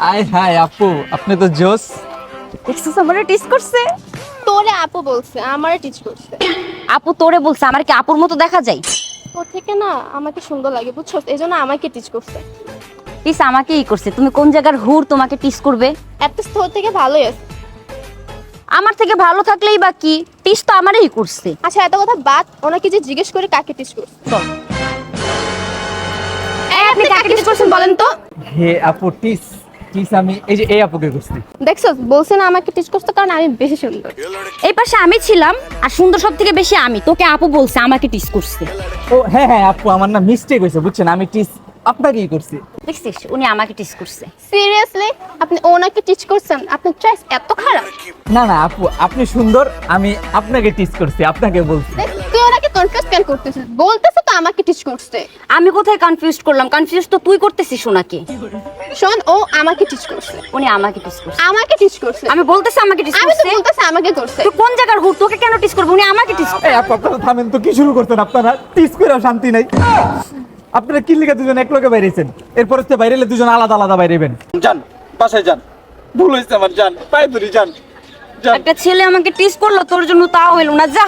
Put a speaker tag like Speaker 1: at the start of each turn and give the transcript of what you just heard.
Speaker 1: আয় হায় আপু, আপনি তো জোস।
Speaker 2: দেখছিস আমারে টিচ করছে।
Speaker 3: তোরে আপু বলছে, আমারে টিচ করছে।
Speaker 2: আপু তোরে বলছে, আমার কি আপুর মতো দেখা যায়?
Speaker 3: তোর থেকে না আমাকে সুন্দর লাগে, বুঝছো? এই জন্য আমাকে টিচ করছে।
Speaker 2: টিচ আমাকেই করছে। তুমি কোন জায়গার হুর তোমাকে টিচ করবে?
Speaker 3: অ্যাটলিস্ট তোর থেকে ভালোই আছে।
Speaker 2: আমার থেকে ভালো থাকলেই বা কি, টিচ তো আমারই করছে।
Speaker 3: আচ্ছা এত কথা বাদ, ওনাকে যে জিজ্ঞেস করে কাকে টিচ করছে। এই আপনি কাকে টিচ করছেন বলেন তো?
Speaker 1: হে আপু, টিস টিস আমি এই আপুকে করছি।
Speaker 3: দেখছো, বলছে না আমাকে টিচ করতে, কারণ আমি বেশি সুন্দর।
Speaker 2: এই পাশে আমি ছিলাম, আর সুন্দর সব থেকে বেশি আমি। তোকে আপু বলছে, আমাকে টিচ করছে।
Speaker 1: ও হ্যাঁ হ্যাঁ আপু, আমার না মিস্টেক হয়েছে, বুঝছেন? আমি টিস আপনাকেই করছি।
Speaker 2: দেখছিস, উনি আমাকে টিচ করছে।
Speaker 3: সিরিয়াসলি আপনি ওনাকে টিচ করছেন? আপনার চয়েস এত খারাপ?
Speaker 1: না না আপু, আপনি সুন্দর, আমি আপনাকে টিস করছি, আপনাকে বলছি।
Speaker 3: দেখ, তুই ওনাকে কনফিউজ কেন করতেছিস? বলতেছে তো আমাকে টিচ করছে।
Speaker 2: আমি কোথায় কনফিউজ করলাম? কনফিউজ তো তুই করতেছিস ওনাকে।
Speaker 3: শোন, ও আমাকে টিচ করছে।
Speaker 2: উনি আমাকে টিচ করছে।
Speaker 3: আমাকে টিচ করছে।
Speaker 2: আমি বলতেছি আমাকে টিচ
Speaker 3: আমি তো
Speaker 2: করছে।
Speaker 3: বলতেছে আমাকে করছে।
Speaker 2: তুই কোন জায়গার হুর? তোকে কেন টিচ করবে? উনি আমাকে টিচ করছে।
Speaker 1: এই আপু, আপনারা থামেন তো, কি শুরু করছেন আপনারা? টিস করে শান্তি নাই। আপনারা কি লিখে দুজন এক লগে বাইরেছেন, এরপর হচ্ছে বাইরে এলে দুজন আলাদা আলাদা বাইরেবেন। যান বাসায় যান, ভুল হয়েছে আমার, যান পায়ে ধরি, যান যান।
Speaker 2: একটা ছেলে আমাকে টিচ করলো, তোর জন্য তাও হইলো না। যা।